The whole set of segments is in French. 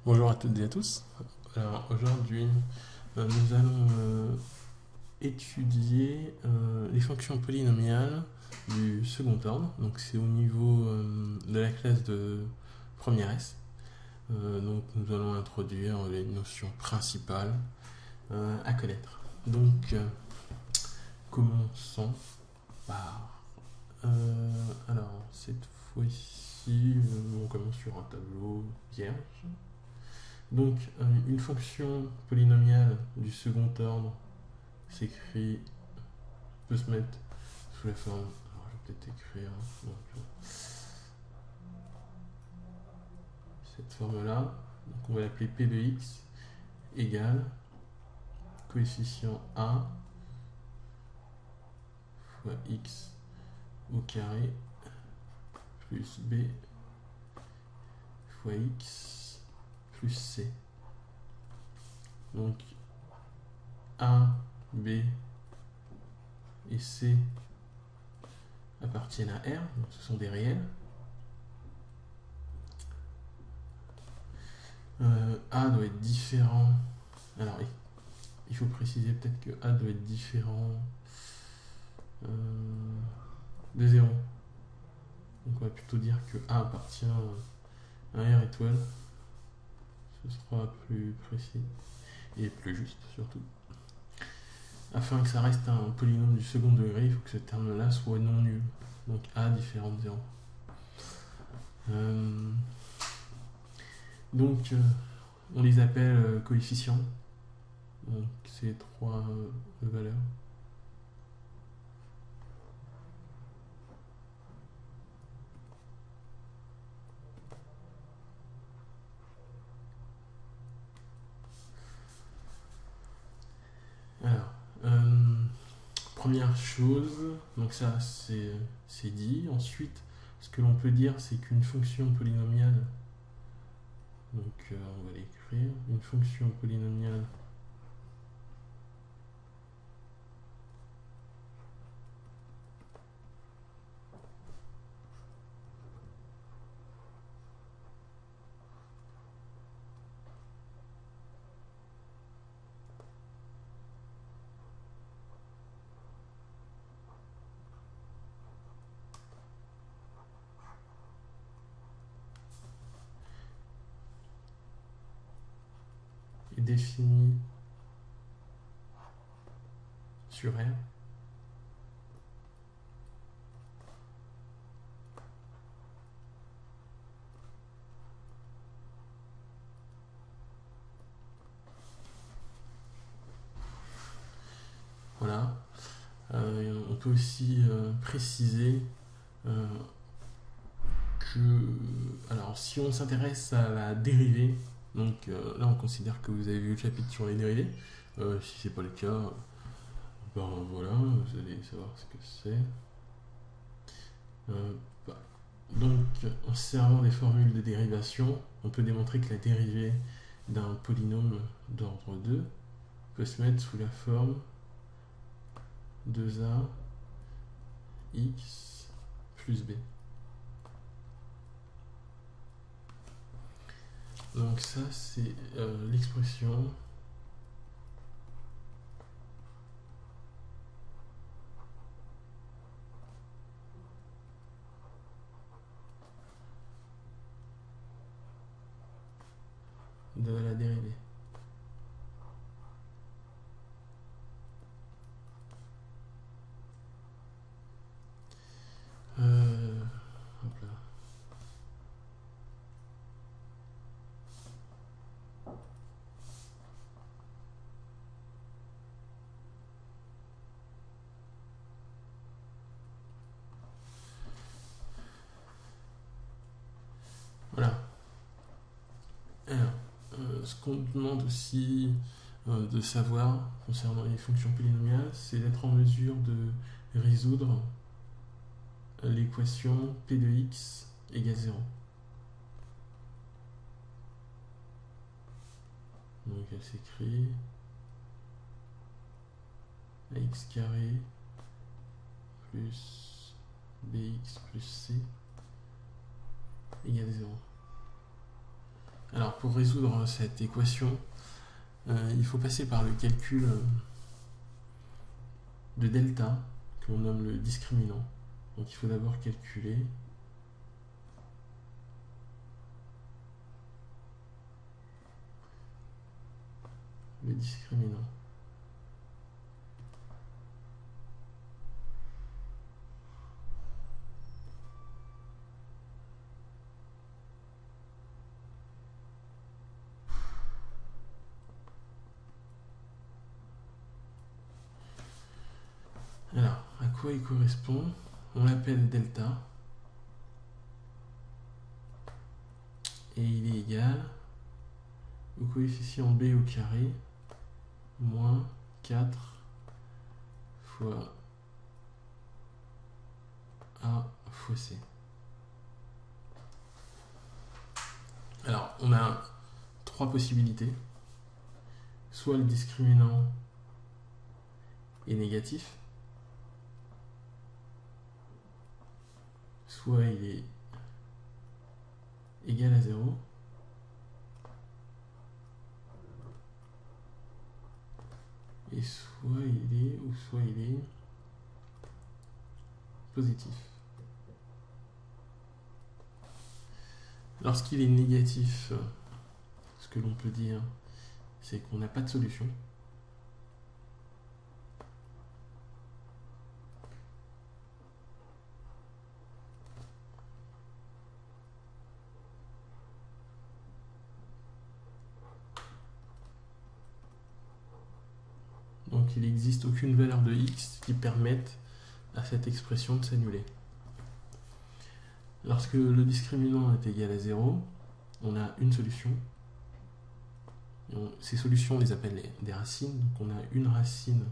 Bonjour à toutes et à tous. Alors aujourd'hui, nous allons étudier les fonctions polynomiales du second ordre. Donc c'est au niveau de la classe de première S. Donc nous allons introduire les notions principales à connaître. Donc commençons par alors cette fois-ci on commence sur un tableau vierge. Donc, une fonction polynomiale du second ordre s'écrit, peut se mettre sous la forme. Alors, je vais peut-être écrire donc, cette forme-là. Donc, on va l'appeler p de x égale coefficient a fois x au carré plus b fois x plus c. Donc, a, b et c appartiennent à R, donc ce sont des réels. A doit être différent. Alors, il faut préciser peut-être que A doit être différent de 0. Donc on va plutôt dire que A appartient à R étoile. Ce sera plus précis et plus juste surtout. Afin que ça reste un polynôme du second degré, il faut que ce terme-là soit non nul. Donc A différent de 0. Donc on les appelle coefficients. Donc ces trois valeurs. Alors, première chose, donc ça c'est dit. Ensuite, ce que l'on peut dire, c'est qu'une fonction polynomiale, donc on va l'écrire, une fonction polynomiale est définie sur R. Voilà. On peut aussi préciser que, alors si on s'intéresse à la dérivée, donc là on considère que vous avez vu le chapitre sur les dérivées. Si c'est pas le cas, ben voilà, vous allez savoir ce que c'est. Bah, donc, en se servant des formules de dérivation, on peut démontrer que la dérivée d'un polynôme d'ordre 2 peut se mettre sous la forme 2a x plus b. Donc ça, c'est l'expression de la dérivée. Hop là. Voilà. Alors, ce qu'on demande aussi de savoir concernant les fonctions polynomiales, c'est d'être en mesure de résoudre l'équation p de x égale 0. Donc elle s'écrit ax carré plus bx plus c égale 0. Alors pour résoudre cette équation, il faut passer par le calcul de delta, que l'on nomme le discriminant. Donc il faut d'abord calculer le discriminant. Alors, à quoi il correspond? On l'appelle delta. Et il est égal au coefficient b au carré moins 4 fois a fois c. Alors, on a trois possibilités. Soit le discriminant est négatif, soit il est égal à 0, et soit il est positif. Lorsqu'il est négatif, ce que l'on peut dire, c'est qu'on n'a pas de solution. Donc il n'existe aucune valeur de x qui permette à cette expression de s'annuler. Lorsque le discriminant est égal à 0, on a une solution. Ces solutions, on les appelle des racines. Donc on a une racine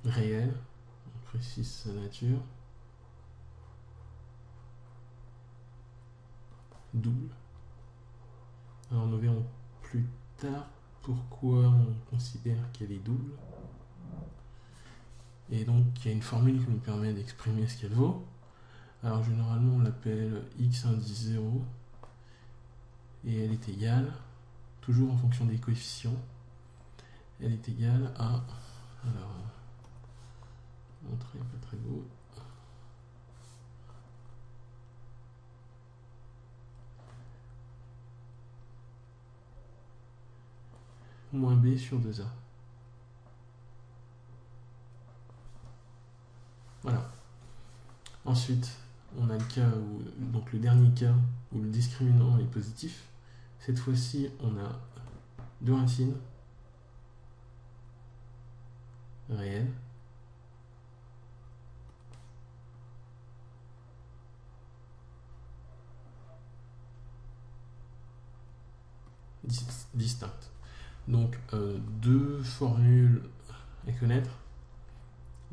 réelle, on précise sa nature, double. Alors nous verrons plus tard pourquoi on considère qu'elle est double. Et donc il y a une formule qui nous permet d'exprimer ce qu'elle vaut. Alors généralement on l'appelle x indice 0 et elle est égale, toujours en fonction des coefficients, elle est égale à, alors, montrer pas très beau, moins b sur 2a. Voilà. Ensuite, on a le cas où, donc le dernier cas où le discriminant est positif. Cette fois-ci, on a deux racines réelles. Distinctes. Donc, deux formules à connaître.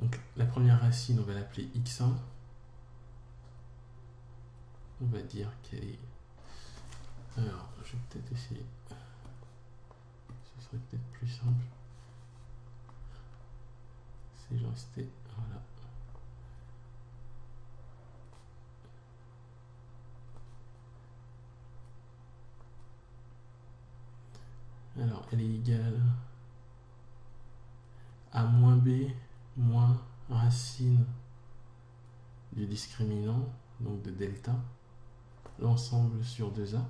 Donc, la première racine, on va l'appeler x1. On va dire qu'elle est... Alors, je vais peut-être essayer... Ce serait peut-être plus simple. Si je restais... Voilà. Alors, elle est égale à moins b moins racine du discriminant, donc de delta, l'ensemble sur 2a.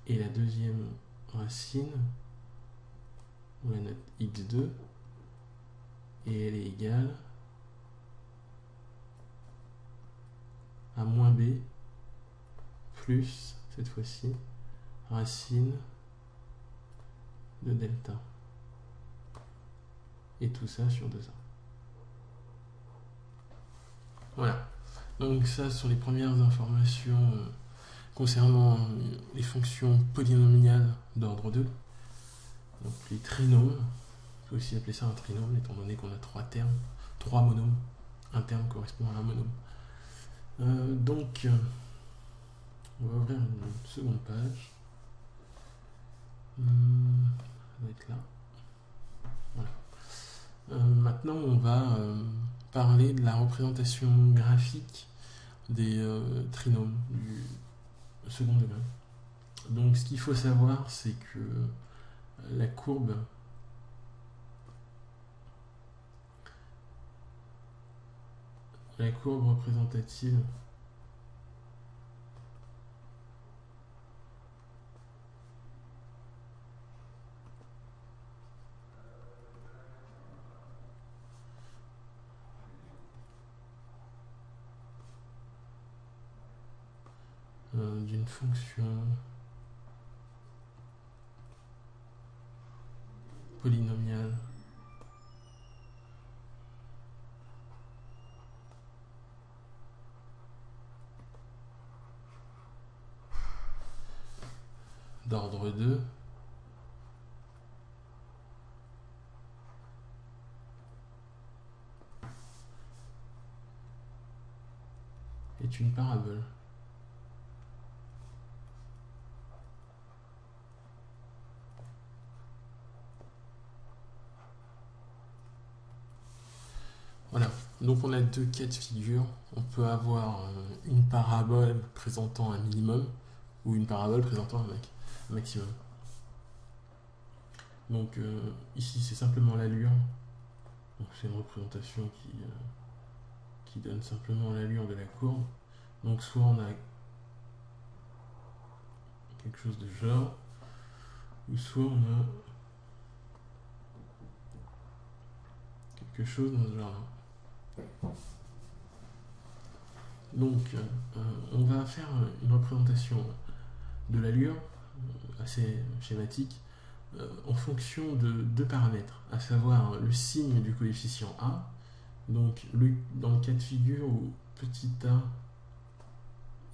Et la deuxième racine, on la note x2, et elle est égale à moins b plus, cette fois-ci, racine de delta. Et tout ça sur 2a. Voilà. Donc ça, ce sont les premières informations concernant les fonctions polynomiales d'ordre 2. Donc les trinômes, on peut aussi appeler ça un trinôme, étant donné qu'on a trois monômes. Un terme correspond à un monôme. Donc, on va ouvrir une seconde page. Ça va être là. Voilà. Maintenant, on va parler de la représentation graphique des trinômes du second degré. Donc ce qu'il faut savoir, c'est que la courbe représentative d'une fonction polynomiale d'ordre 2 est une parabole. Voilà, donc on a deux cas de figure. On peut avoir une parabole présentant un minimum ou une parabole présentant un maximum. Donc ici c'est simplement l'allure. Donc c'est une représentation qui donne simplement l'allure de la courbe. Donc soit on a quelque chose de genre, ou soit on a quelque chose dans ce genre-là. Donc on va faire une représentation de l'allure assez schématique en fonction de deux paramètres, à savoir le signe du coefficient A. Donc dans le cas de figure où petit a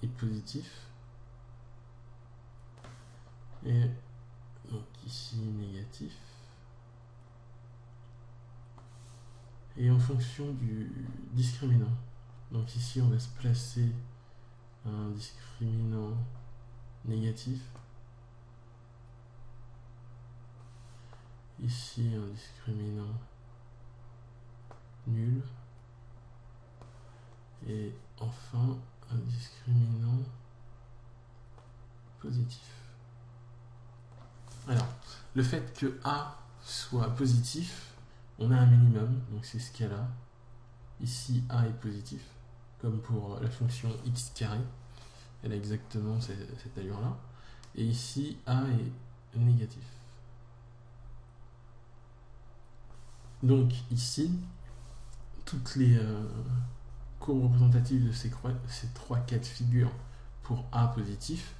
est positif, et donc ici négatif, et en fonction du discriminant. Donc ici on va se placer un discriminant négatif, ici un discriminant nul, et enfin un discriminant positif. Alors, le fait que A soit positif, on a un minimum, donc c'est ce cas-là. Ici, A est positif, comme pour la fonction x carré. Elle a exactement cette allure-là. Et ici, A est négatif. Donc ici, toutes les courbes représentatives de ces trois cas de figure pour A positif,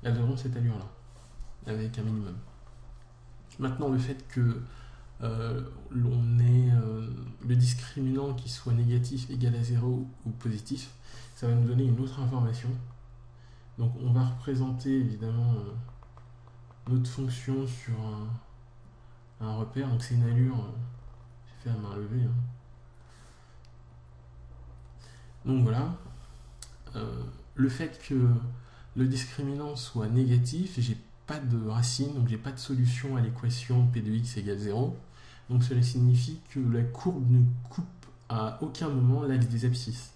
elles auront cette allure-là, avec un minimum. Maintenant, le fait que l'on ait le discriminant qui soit négatif égal à 0 ou positif, ça va nous donner une autre information. Donc on va représenter évidemment notre fonction sur un repère, donc c'est une allure, j'ai fait à main levée. Donc voilà, le fait que le discriminant soit négatif, j'ai pas de racine, donc j'ai pas de solution à l'équation p de x égale 0. Donc cela signifie que la courbe ne coupe à aucun moment l'axe des abscisses.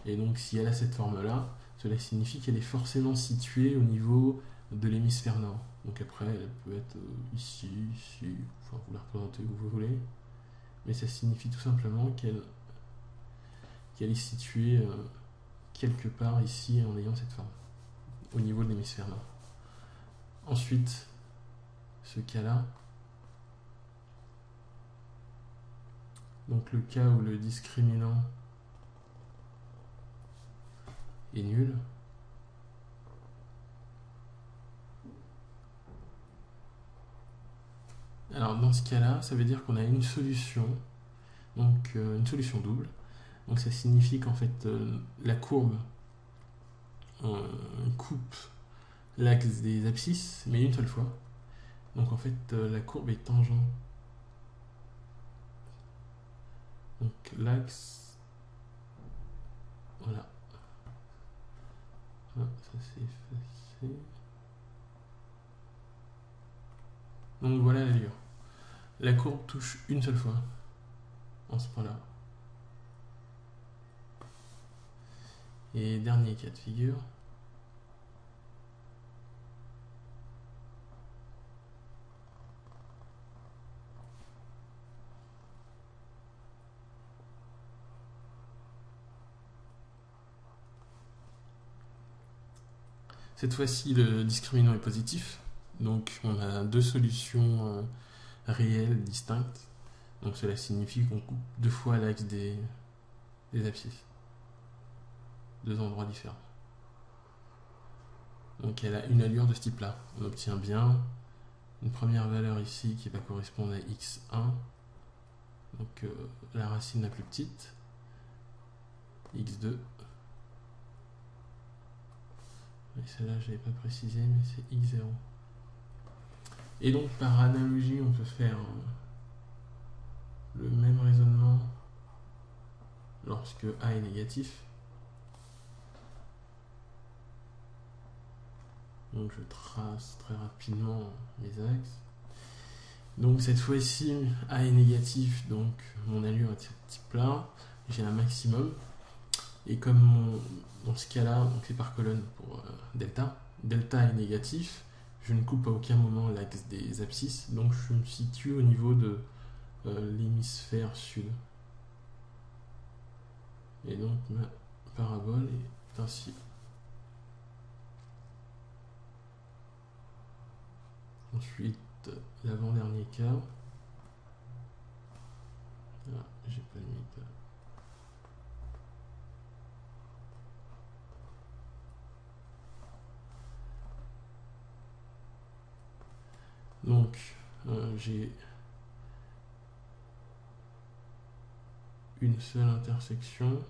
Et donc si elle a cette forme-là, cela signifie qu'elle est forcément située au niveau de l'hémisphère nord. Donc après, elle peut être ici, ici, enfin vous la représentez où vous voulez. Mais ça signifie tout simplement qu'elle est située quelque part ici en ayant cette forme, au niveau de l'hémisphère nord. Ensuite, ce cas-là, donc le cas où le discriminant est nul, alors dans ce cas-là, ça veut dire qu'on a une solution, donc une solution double. Donc ça signifie qu'en fait la courbe coupe l'axe des abscisses, mais une seule fois. Donc en fait la courbe est tangente. Donc l'axe, voilà. Ah, ça c'est effacé. Donc voilà l'allure. La courbe touche une seule fois en ce point-là. Et dernier cas de figure. Cette fois-ci, le discriminant est positif. Donc on a deux solutions réelles distinctes. Donc cela signifie qu'on coupe deux fois l'axe des abscisses. Deux endroits différents. Donc elle a une allure de ce type-là. On obtient bien une première valeur ici qui va correspondre à x1. Donc la racine la plus petite. x2. Et celle-là, je n'avais pas précisé, mais c'est x0. Et donc, par analogie, on peut faire le même raisonnement lorsque A est négatif. Donc, je trace très rapidement mes axes. Donc, cette fois-ci, A est négatif, donc mon allure est de ce type-là. J'ai un maximum. Et comme dans ce cas-là, c'est par colonne pour delta. Delta est négatif, je ne coupe à aucun moment l'axe des abscisses, donc je me situe au niveau de l'hémisphère sud. Et donc ma parabole est ainsi. Ensuite, l'avant-dernier cas. Ah, j'ai pas mis de... Donc, j'ai une seule intersection.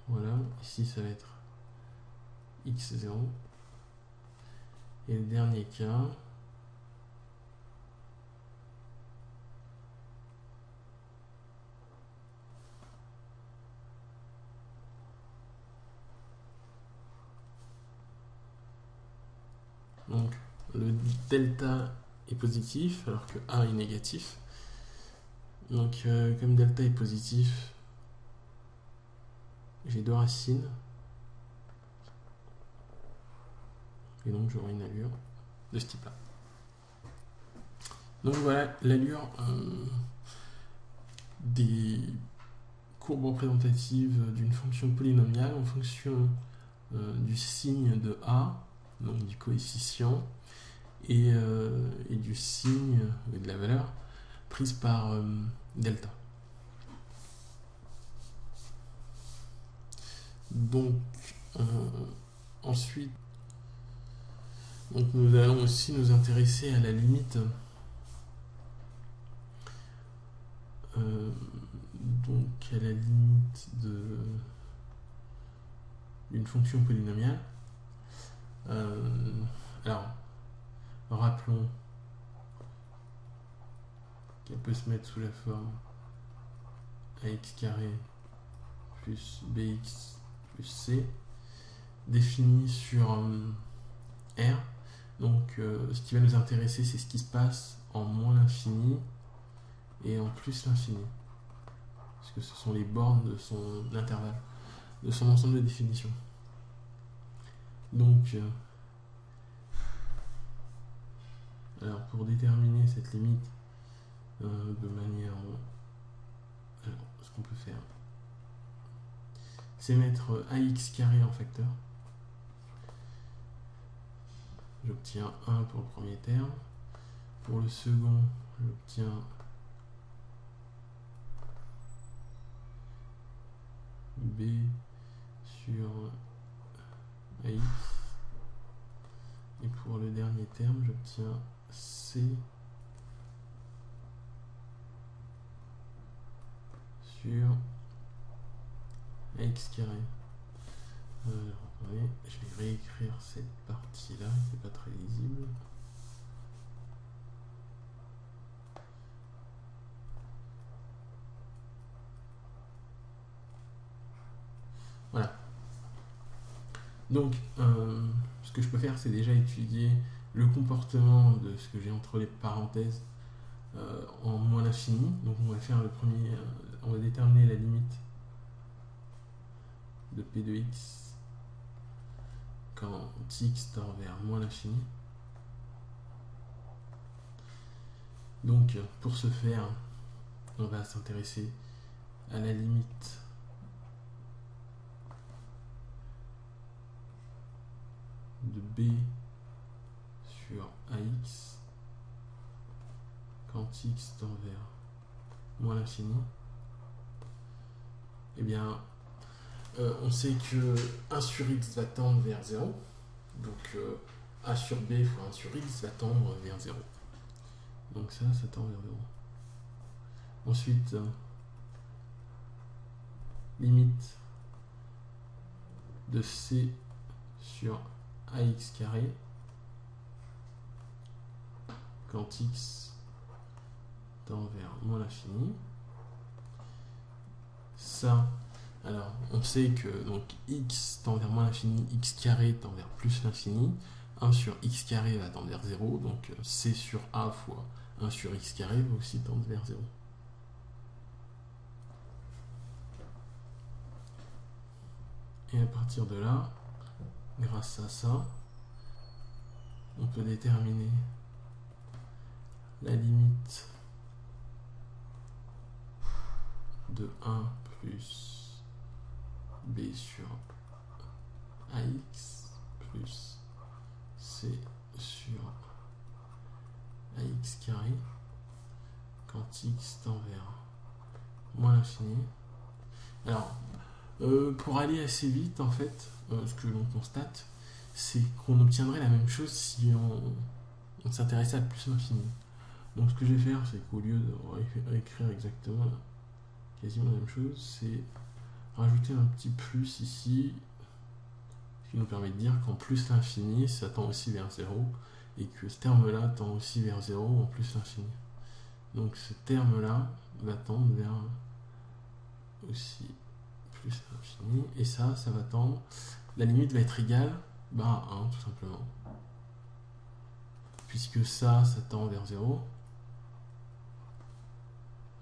Voilà, ici ça va être x0. Et le dernier cas, donc le delta est positif alors que A est négatif. Donc comme delta est positif, j'ai deux racines. Et donc j'aurai une allure de ce type-là. Donc voilà l'allure des courbes représentatives d'une fonction polynomiale en fonction du signe de A, donc du coefficient, et du signe et de la valeur prise par delta. Donc ensuite, donc nous allons aussi nous intéresser à la limite donc à la limite d'une fonction polynomiale. Alors rappelons qu'elle peut se mettre sous la forme ax carré plus bx plus c définie sur R. Donc ce qui va nous intéresser, c'est ce qui se passe en moins l'infini et en plus l'infini, parce que ce sont les bornes de son intervalle, de son ensemble de définitions. Donc alors pour déterminer cette limite de manière... Alors ce qu'on peut faire, c'est mettre ax carré en facteur. J'obtiens 1 pour le premier terme. Pour le second, j'obtiens b sur ax. Et pour le dernier terme, j'obtiens c sur ax carré. Attendez, je vais réécrire cette partie-là, qui n'est pas très lisible. Voilà. Donc, ce que je peux faire, c'est déjà étudier le comportement de ce que j'ai entre les parenthèses en moins l'infini. Donc on va faire le premier, on va déterminer la limite de P de x quand x tend vers moins l'infini. Donc pour ce faire, on va s'intéresser à la limite de b sur ax quand x tend vers moins l'infini. Eh bien, on sait que 1 sur x va tendre vers 0. Donc a sur b fois 1 sur x va tendre vers 0. Donc ça tend vers 0. Ensuite, limite de c sur ax carré quand x tend vers moins l'infini. Ça, alors on sait que donc x tend vers moins l'infini, x carré tend vers plus l'infini. 1 sur x carré va tendre vers 0, donc c sur a fois 1 sur x carré va aussi tendre vers 0. Et à partir de là, grâce à ça, on peut déterminer la limite de 1 plus b sur ax plus c sur ax carré quand x tend vers moins l'infini. Alors, pour aller assez vite, en fait, ce que l'on constate, c'est qu'on obtiendrait la même chose si on s'intéressait à plus l'infini. Donc ce que je vais faire, c'est qu'au lieu de réécrire exactement quasiment la même chose, c'est rajouter un petit plus ici, ce qui nous permet de dire qu'en plus l'infini, ça tend aussi vers 0, et que ce terme-là tend aussi vers 0 en plus l'infini. Donc ce terme-là va tendre vers aussi plus l'infini, et ça va tendre, la limite va être égale à 1 tout simplement. Puisque ça tend vers 0,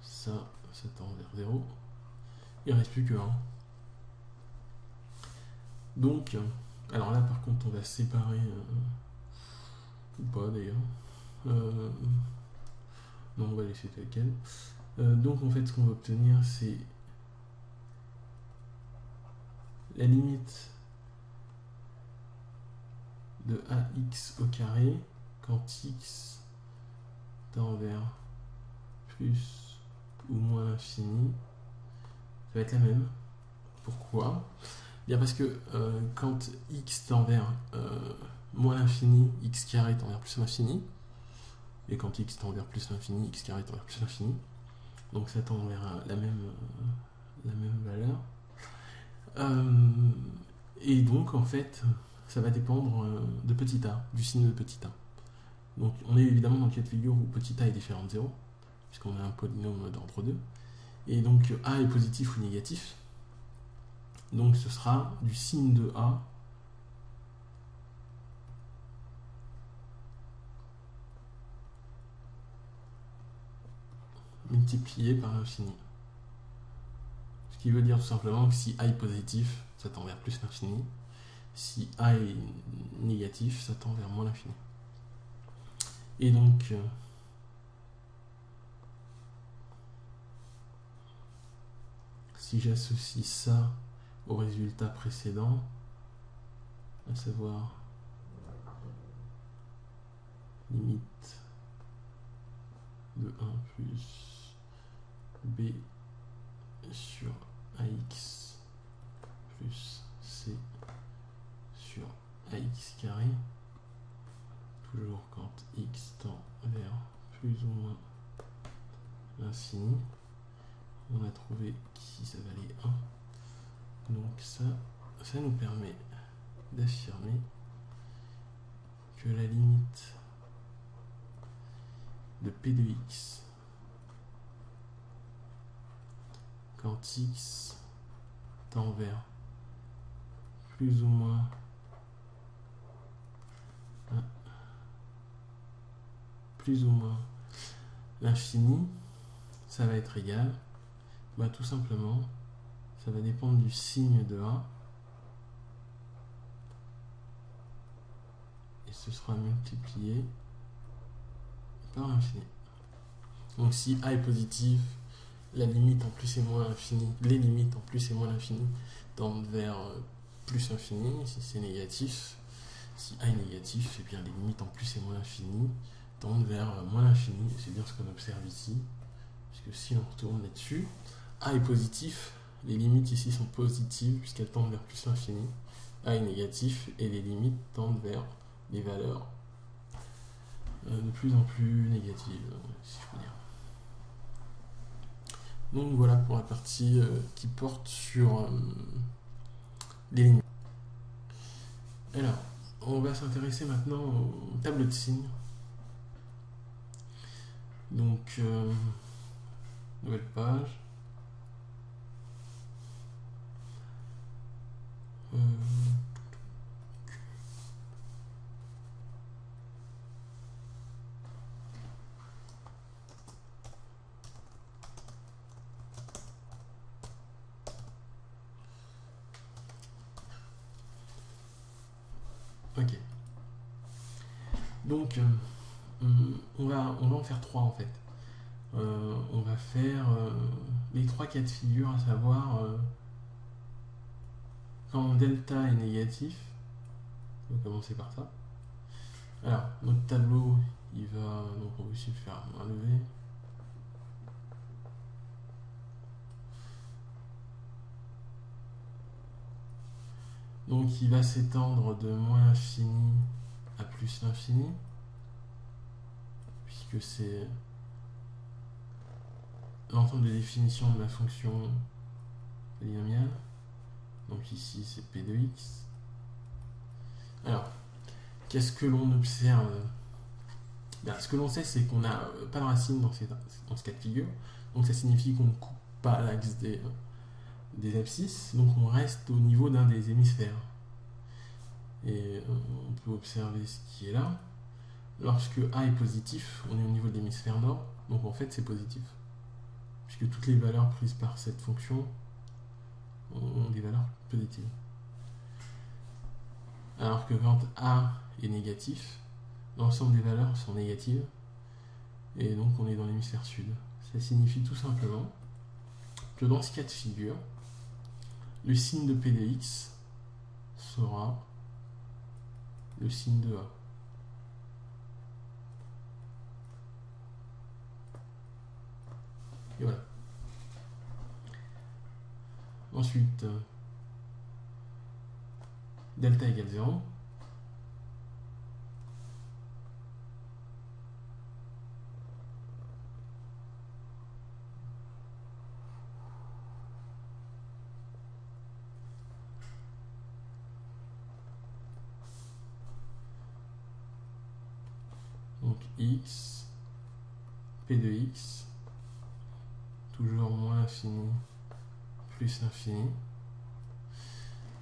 ça tend vers 0, il ne reste plus que 1. Donc, alors là par contre on va séparer, ou pas d'ailleurs, non on va laisser tel quel. Donc en fait ce qu'on va obtenir c'est la limite de ax au carré quand x tend vers plus ou moins l'infini, ça va être la même. Pourquoi ? Bien parce que quand x tend vers moins l'infini, x carré tend vers plus l'infini, et quand x tend vers plus l'infini, x carré tend vers plus l'infini, donc ça tend vers la même valeur. Et donc en fait, ça va dépendre de petit a, du signe de petit a. Donc on est évidemment dans le cas de figure où petit a est différent de 0, puisqu'on a un polynôme d'ordre 2. Et donc a est positif ou négatif. Donc ce sera du signe de a multiplié par l'infini. Ce qui veut dire tout simplement que si a est positif, ça tend vers plus l'infini. Si a est négatif, ça tend vers moins l'infini. Et donc, si j'associe ça au résultat précédent, à savoir limite de 1 plus b sur ax plus c sur ax carré, toujours quand x tend vers plus ou moins l'infini, on a trouvé qu'ici ça valait 1. Donc ça nous permet d'affirmer que la limite de p de x quand x tend vers plus ou moins l'infini, ça va être égal, bah, tout simplement, ça va dépendre du signe de A, et ce sera multiplié par l'infini. Donc si A est positif, la limite en plus et moins l'infini, les limites en plus et moins l'infini tendent vers plus infini. Si c'est négatif, si A est négatif, et bien les limites en plus et moins l'infini tendent vers moins l'infini. C'est bien ce qu'on observe ici, puisque si on retourne là-dessus, A est positif, les limites ici sont positives puisqu'elles tendent vers plus l'infini. A est négatif et les limites tendent vers des valeurs de plus en plus négatives, si je peux dire. Donc voilà pour la partie qui porte sur les limites. Alors, on va s'intéresser maintenant au tableau de signes. Donc, nouvelle page. Ok. Donc, on va en faire trois en fait. On va faire les trois cas de figure, à savoir quand delta est négatif. On va commencer par ça. Alors, notre tableau, il va. Donc, on va aussi le faire un levé. Donc, il va s'étendre de moins l'infini à plus l'infini, puisque c'est l'ensemble des définitions de la fonction polynomiale. Donc ici c'est P de x. Alors, qu'est-ce que l'on observe? Ce que l'on sait, c'est qu'on n'a pas de racine dans ce cas de figure. Donc ça signifie qu'on ne coupe pas l'axe des abscisses. Donc on reste au niveau d'un des hémisphères. Et on peut observer ce qui est là. Lorsque A est positif, on est au niveau de l'hémisphère nord. Donc en fait c'est positif, puisque toutes les valeurs prises par cette fonction ont des valeurs positives. Alors que quand A est négatif, l'ensemble des valeurs sont négatives, et donc on est dans l'hémisphère sud. Ça signifie tout simplement que dans ce cas de figure, le signe de P de x sera le signe de A. Et voilà. Ensuite, delta égale 0. Donc x, P de x, toujours moins l'infini, plus l'infini.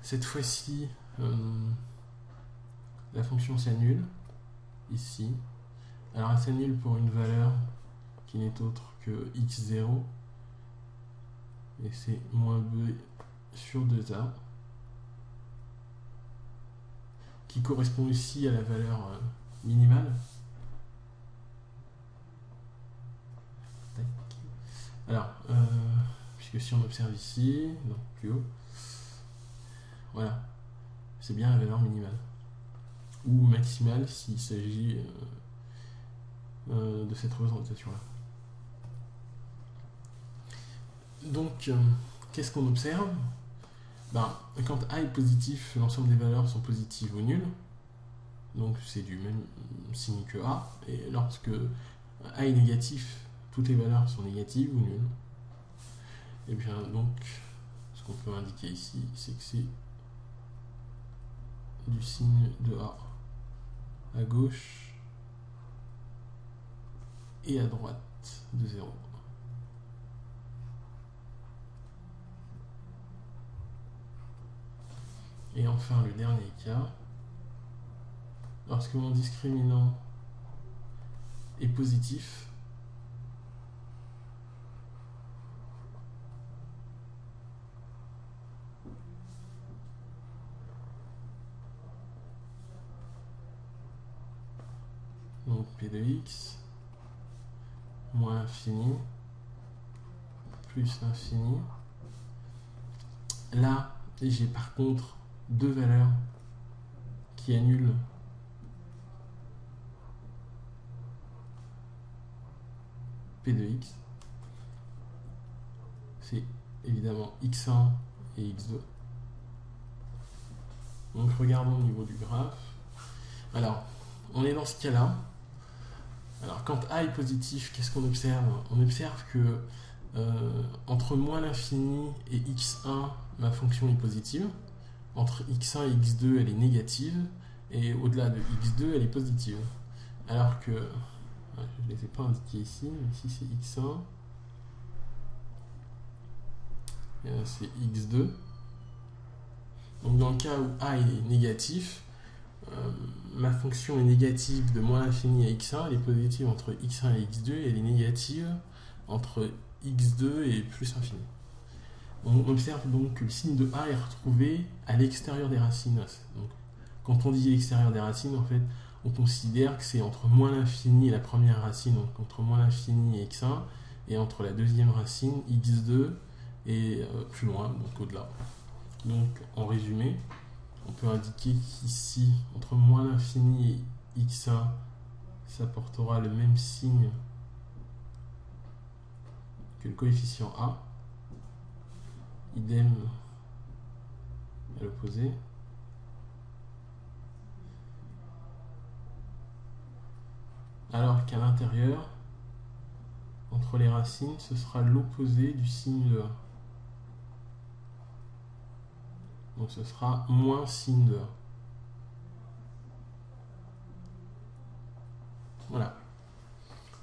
Cette fois-ci, la fonction s'annule, ici. Alors elle s'annule pour une valeur qui n'est autre que x0, et c'est moins b sur 2a, qui correspond aussi à la valeur minimale. Alors, puisque si on observe ici, non, plus haut, voilà, c'est bien la valeur minimale, ou maximale s'il s'agit de cette représentation-là. Donc, qu'est-ce qu'on observe? Quand A est positif, l'ensemble des valeurs sont positives ou nulles, donc c'est du même signe que A, et lorsque A est négatif, toutes les valeurs sont négatives ou nulles. Et bien donc, ce qu'on peut indiquer ici, c'est que c'est du signe de A à gauche et à droite de 0. Et enfin, le dernier cas, lorsque mon discriminant est positif, Donc P de x moins l'infini plus l'infini. Là, j'ai par contre deux valeurs qui annulent P de x. C'est évidemment x1 et x2. Donc regardons au niveau du graphe. Alors, on est dans ce cas-là. Alors quand A est positif, qu'est-ce qu'on observe? On observe que entre moins l'infini et x1, ma fonction est positive. Entre x1 et x2, elle est négative. Et au-delà de x2, elle est positive. Alors que, je ne les ai pas indiqués ici, mais ici c'est x1, c'est x2. Donc dans le cas où A est négatif, ma fonction est négative de moins l'infini à x1, elle est positive entre x1 et x2, et elle est négative entre x2 et plus l'infini. On observe donc que le signe de A est retrouvé à l'extérieur des racines. Donc, quand on dit l'extérieur des racines, en fait, on considère que c'est entre moins l'infini et la première racine, donc entre moins l'infini et x1, et entre la deuxième racine, x2, et plus loin, donc au-delà. Donc, en résumé, on peut indiquer qu'ici, entre moins l'infini et x1, ça portera le même signe que le coefficient A. Idem à l'opposé. Alors qu'à l'intérieur, entre les racines, ce sera l'opposé du signe de A. Donc ce sera moins signe de A. Voilà.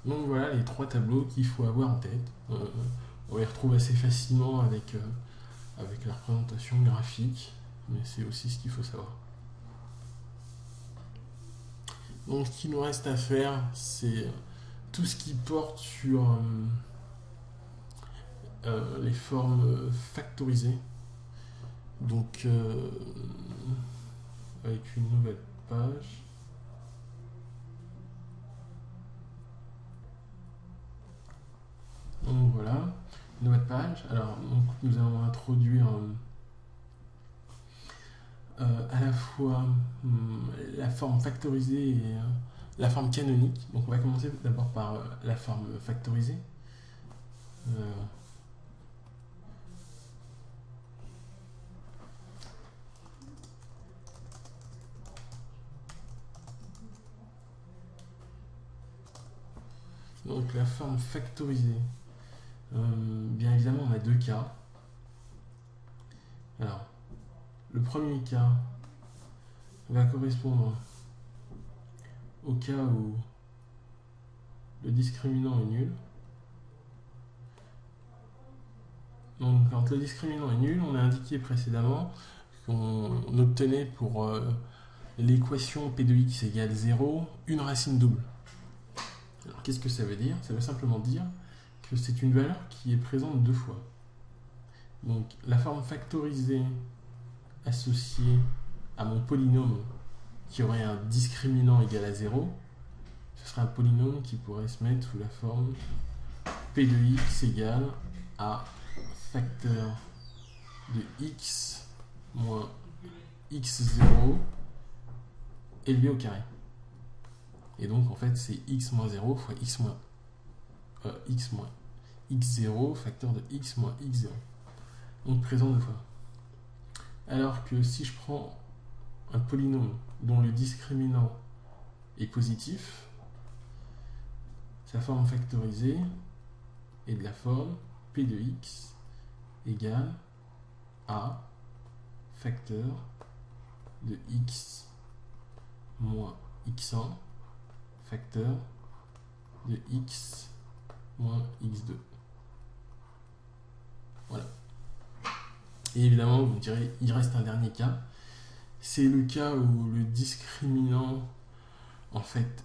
Donc voilà les trois tableaux qu'il faut avoir en tête. On les retrouve assez facilement avec la représentation graphique, mais c'est aussi ce qu'il faut savoir. Donc ce qu'il nous reste à faire, c'est tout ce qui porte sur les formes factorisées. Donc avec une nouvelle page. Donc voilà, une nouvelle page. Alors donc, nous allons introduire à la fois la forme factorisée et la forme canonique. Donc on va commencer d'abord par la forme factorisée. Donc la forme factorisée, bien évidemment on a deux cas. Alors, le premier cas va correspondre au cas où le discriminant est nul. Donc quand le discriminant est nul, on a indiqué précédemment qu'on obtenait pour l'équation P de x égale 0 une racine double. Alors qu'est-ce que ça veut dire? Ça veut simplement dire que c'est une valeur qui est présente deux fois. Donc la forme factorisée associée à mon polynôme qui aurait un discriminant égal à 0, ce serait un polynôme qui pourrait se mettre sous la forme P de x égale à facteur de x moins x0 élevé au carré. Et donc en fait c'est x moins 0 fois x moins x0 facteur de x moins x0. Donc présent deux fois. Alors que si je prends un polynôme dont le discriminant est positif, sa forme factorisée est de la forme P de x égale à facteur de x moins x1 facteur de x moins x2. Voilà. Et évidemment, vous me direz, il reste un dernier cas. C'est le cas où le discriminant en fait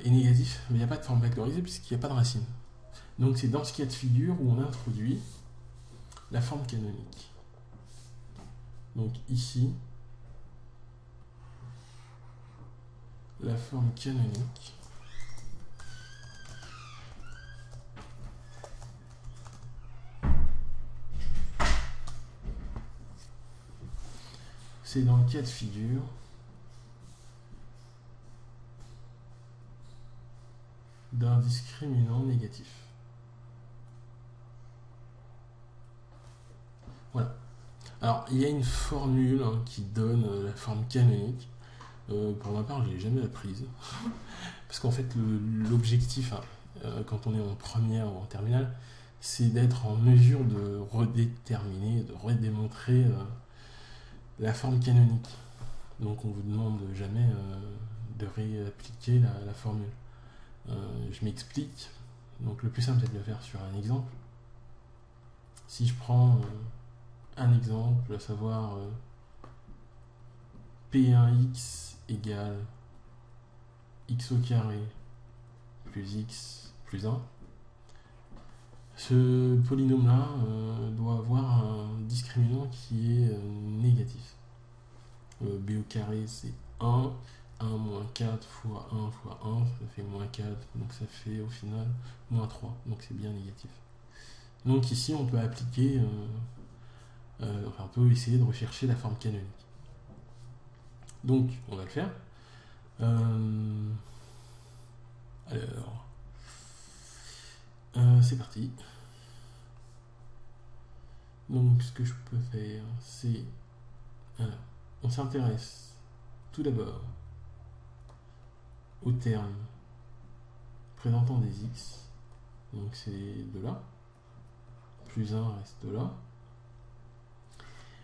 est négatif, mais il n'y a pas de forme factorisée puisqu'il n'y a pas de racine. Donc c'est dans ce cas de figure où on introduit la forme canonique. Donc ici, la forme canonique c'est dans le cas de figure d'un discriminant négatif. Voilà. Alors, il y a une formule qui donne la forme canonique. Pour ma part, je ne l'ai jamais apprise. Parce qu'en fait, l'objectif, quand on est en première ou en terminale, c'est d'être en mesure de redéterminer, de redémontrer la forme canonique. Donc, on ne vous demande jamais de réappliquer la formule. Je m'explique. Donc, le plus simple, c'est de le faire sur un exemple. Si je prends un exemple, à savoir P1x égale x au carré plus x plus 1, ce polynôme-là doit avoir un discriminant qui est négatif. B au carré, c'est 1. 1 moins 4 fois 1 fois 1, ça fait moins 4, donc ça fait au final moins 3, donc c'est bien négatif. Donc ici, on peut appliquer, on peut essayer de rechercher la forme canonique. Donc, on va le faire. Alors, c'est parti. Donc, ce que je peux faire, c'est... Alors, on s'intéresse tout d'abord au terme présentant des x. Donc, c'est de là. Plus 1 reste de là.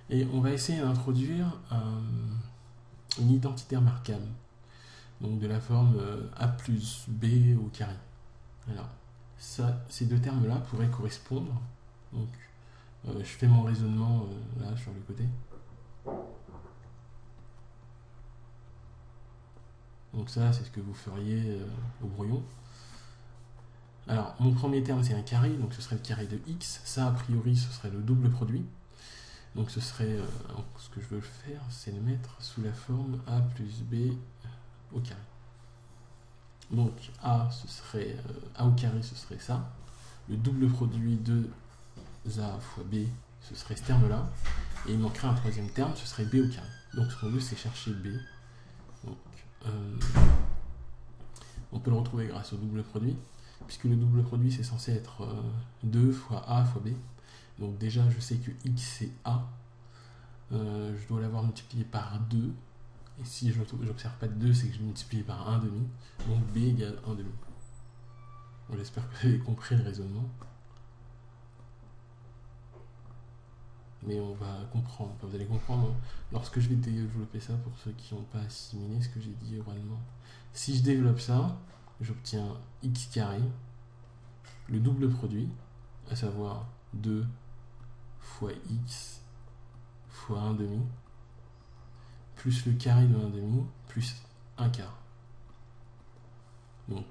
Et on va essayer d'introduire une identité remarquable. Donc, de la forme a plus b au carré. Alors, ces deux termes-là pourraient correspondre. Donc, je fais mon raisonnement là sur le côté. Donc ça, c'est ce que vous feriez au brouillon. Alors, mon premier terme, c'est un carré, donc ce serait le carré de x. Ça, a priori, ce serait le double produit. Donc ce serait, ce que je veux faire, c'est le mettre sous la forme a plus b au carré. Donc a, ce serait a au carré, ce serait ça. Le double produit de a fois b, ce serait ce terme-là. Et il manquerait un troisième terme, ce serait b au carré. Donc ce qu'on veut, c'est chercher b. Donc, on peut le retrouver grâce au double produit, puisque le double produit, c'est censé être 2 fois a fois b. Donc déjà, je sais que x, c'est a. Je dois l'avoir multiplié par 2. Et si je n'observe pas de 2, c'est que je multiplie par 1,5. Donc b égale 1,5. Bon, j'espère que vous avez compris le raisonnement. Mais on va comprendre. Enfin, vous allez comprendre lorsque je vais développer ça pour ceux qui n'ont pas assimilé ce que j'ai dit oralement. Si je développe ça, j'obtiens x carré, le double produit, à savoir 2 fois x fois 1,5, plus le carré de 1,5, plus 1 quart. Donc,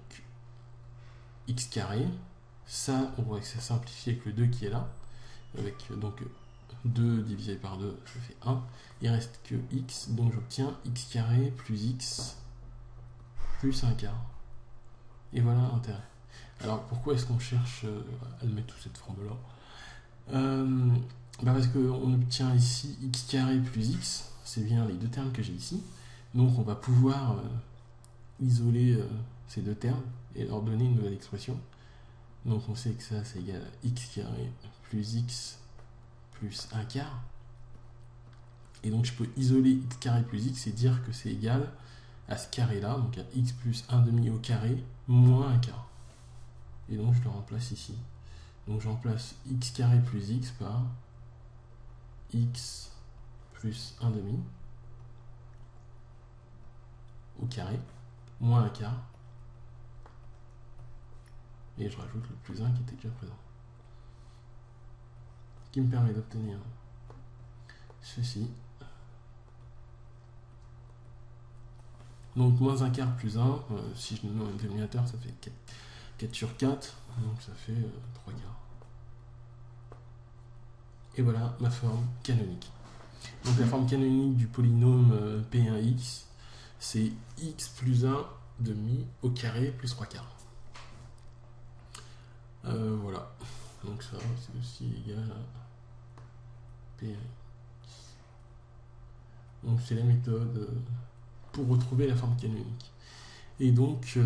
x carré, ça, on voit que ça simplifie avec le 2 qui est là, avec donc 2 divisé par 2, ça fait 1. Il reste que x, donc j'obtiens x carré plus x plus 1 quart. Et voilà l'intérêt. Alors pourquoi est-ce qu'on cherche à le mettre sous cette forme-là parce qu'on obtient ici x carré plus x, c'est bien les deux termes que j'ai ici. Donc on va pouvoir isoler ces deux termes et leur donner une nouvelle expression. Donc on sait que ça c'est égal à x carré plus x plus 1 quart. Et donc je peux isoler x carré plus x et dire que c'est égal à ce carré là, donc à x plus 1,5 au carré moins 1 quart. Et donc je le remplace ici. Donc je remplace x carré plus x par x plus 1,5 au carré moins 1 quart. Et je rajoute le plus 1 qui était déjà présent. Ce qui me permet d'obtenir ceci. Donc moins 1 quart plus 1, si je mets un dénominateur, ça fait 4 sur 4, donc ça fait 3 quarts. Et voilà ma forme canonique. Donc la forme canonique du polynôme P1x, c'est x plus 1 demi au carré plus 3 quarts. Voilà. Donc ça, c'est aussi égal à P1x. Donc c'est la méthode pour retrouver la forme canonique. Et donc,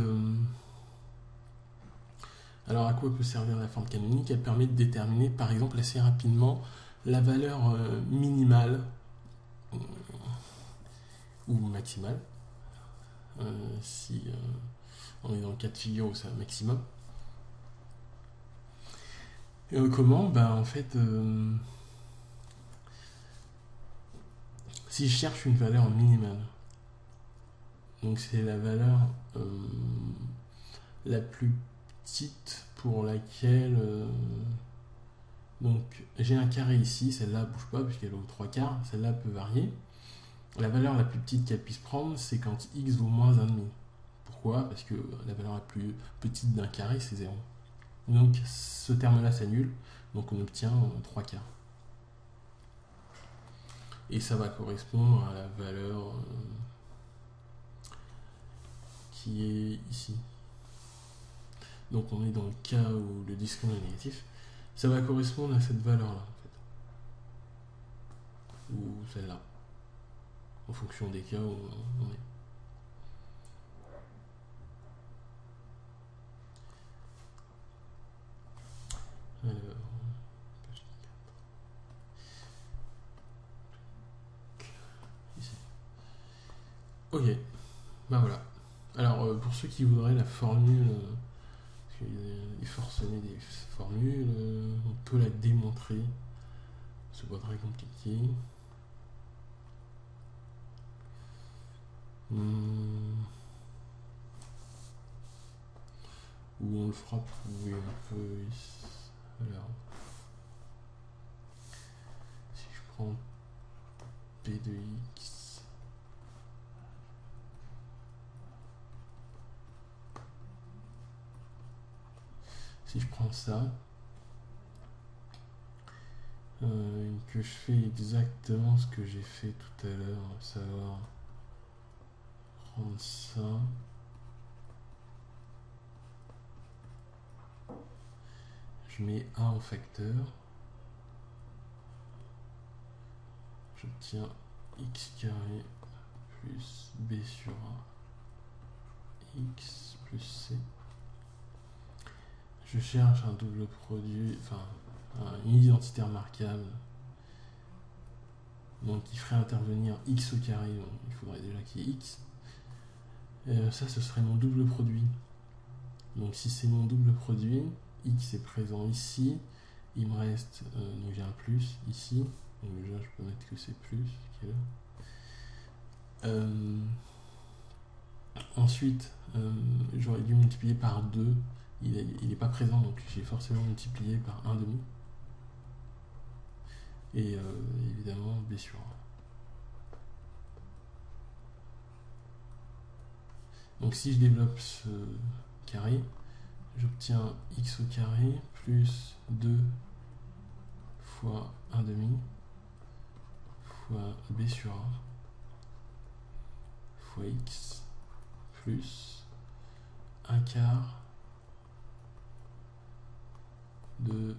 alors à quoi peut servir la forme canonique? Elle permet de déterminer par exemple assez rapidement la valeur minimale ou maximale, si on est dans le cas de figure où c'est un maximum. Comment? En fait, si je cherche une valeur minimale, donc c'est la valeur la plus petite pour laquelle donc j'ai un carré ici, celle-là bouge pas puisqu'elle est aux 3 quarts, celle-là peut varier. La valeur la plus petite qu'elle puisse prendre, c'est quand x vaut moins 1,5. Pourquoi? Parce que la valeur la plus petite d'un carré, c'est 0. Donc ce terme-là s'annule, donc on obtient 3 quarts. Et ça va correspondre à la valeur qui est ici. Donc on est dans le cas où le discret est négatif. Ça va correspondre à cette valeur-là, en fait. Ou celle-là. En fonction des cas où on est. Ici. Ok, voilà. Alors pour ceux qui voudraient la formule, parce qu'il est forcené des formules, on peut la démontrer. C'est pas très compliqué. Ou on le fera prouver un peu ici. Alors, si je prends P de X, si je prends ça, que je fais exactement ce que j'ai fait tout à l'heure, à savoir prendre ça, je mets A en facteur, j'obtiens x carré plus b sur a, x plus c. Je cherche un double produit, enfin une identité remarquable, donc qui ferait intervenir x au carré, donc il faudrait déjà qu'il y ait x. Ça, ce serait mon double produit. Donc si c'est mon double produit, x est présent ici, il me reste, donc j'ai un plus ici, donc déjà je peux mettre que c'est plus, qui est là. Ensuite, j'aurais dû multiplier par 2, il n'est pas présent, donc j'ai forcément multiplié par 1,5. Et évidemment b sur a. Donc si je développe ce carré, j'obtiens x au carré plus 2 fois 1,5 fois b sur a fois x plus 1 quart de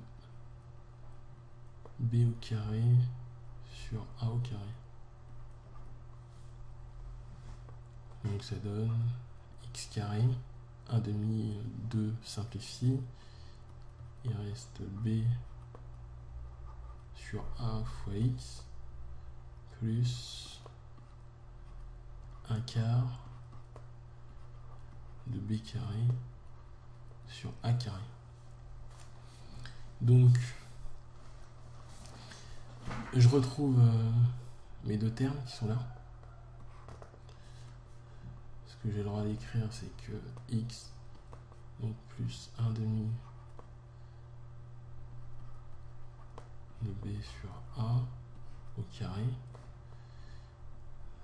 b au carré sur a au carré. Donc ça donne x carré, 1,5, 2 simplifie, il reste b sur a fois x plus 1 quart de b carré sur a carré. Donc je retrouve mes deux termes qui sont là. Ce que j'ai le droit d'écrire, c'est que x, donc plus 1,5 de b sur a au carré,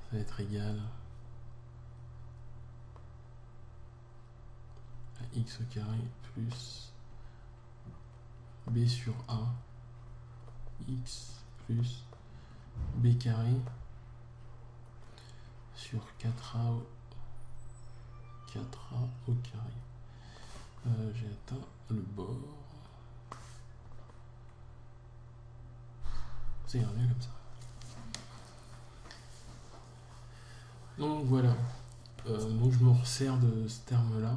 ça va être égal à x au carré plus b sur a x plus b carré sur 4a au carré. J'ai atteint le bord. Ça ira mieux comme ça. Donc voilà. Donc je me resserre de ce terme-là.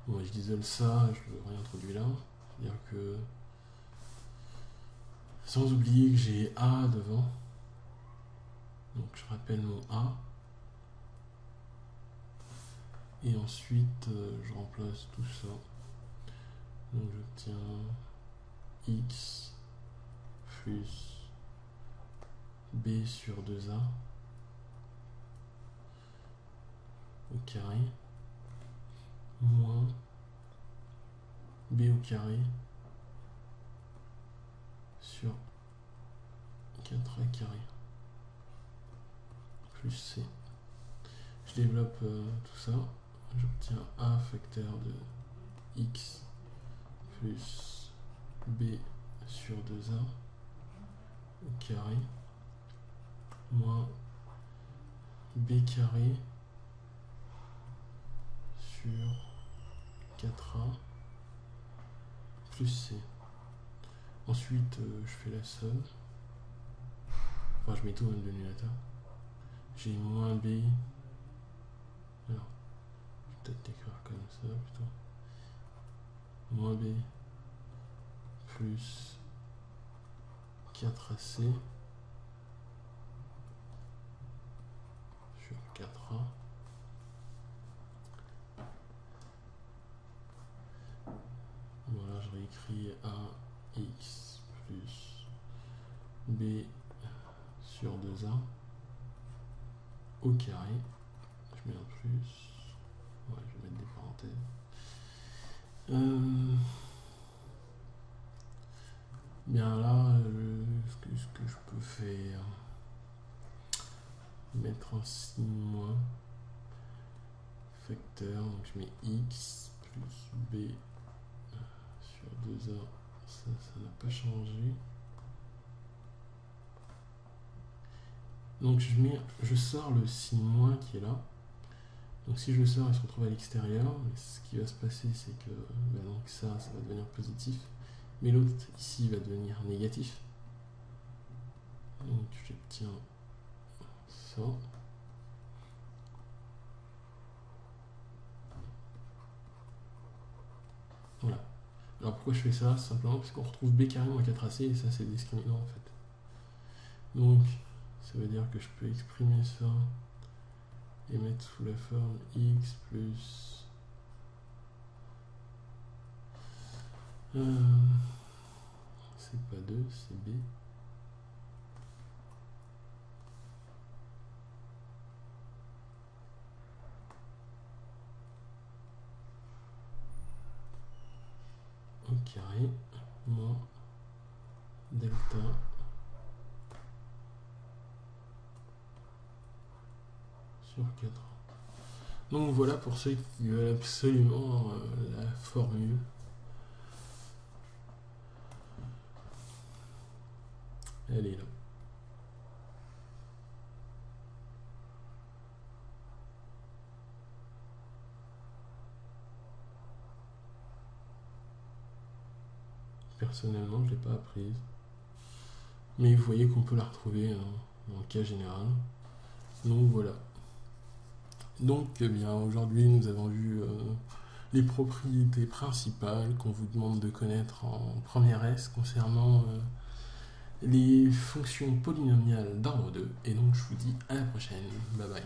Bon, je d'isole ça, je le réintroduis là. C'est-à-dire que. Sans oublier que j'ai A devant. Donc je rappelle mon A. Et ensuite, je remplace tout ça. Donc j'obtiens X plus B sur 2A au carré moins B au carré sur 4A carré plus C. Je développe tout ça. J'obtiens A facteur de X plus B sur 2A au carré moins B carré sur 4A plus C. Ensuite, je fais la somme. Enfin, je mets tout dans le dénominateur. J'ai moins B. Alors, je vais peut-être l'écrire comme ça plutôt. Moins B plus 4AC sur 4A. Voilà, je réécris AX plus B sur 2A au carré. Je mets un plus. Ouais, je vais mettre des parenthèses. Bien là, ce que je peux faire, mettre un signe moins facteur, donc je mets X plus B sur 2A, ça n'a pas changé. Donc je sors le signe moins qui est là. Donc si je le sors, il se retrouve à l'extérieur. Ce qui va se passer, c'est que donc ça va devenir positif. Mais l'autre ici va devenir négatif. Donc j'obtiens ça. Voilà. Alors pourquoi je fais ça? Simplement parce qu'on retrouve B carré moins 4AC et ça c'est discriminant en fait. Donc ça veut dire que je peux exprimer ça et mettre sous la forme X plus c'est pas 2, c'est B. Au carré moins delta sur 4. Donc voilà pour ceux qui veulent absolument la formule. Elle est là. Personnellement, je ne l'ai pas apprise. Mais vous voyez qu'on peut la retrouver dans le cas général. Donc voilà. Donc eh bien aujourd'hui nous avons vu les propriétés principales qu'on vous demande de connaître en première S concernant les fonctions polynomiales d'ordre 2. Et donc je vous dis à la prochaine. Bye bye.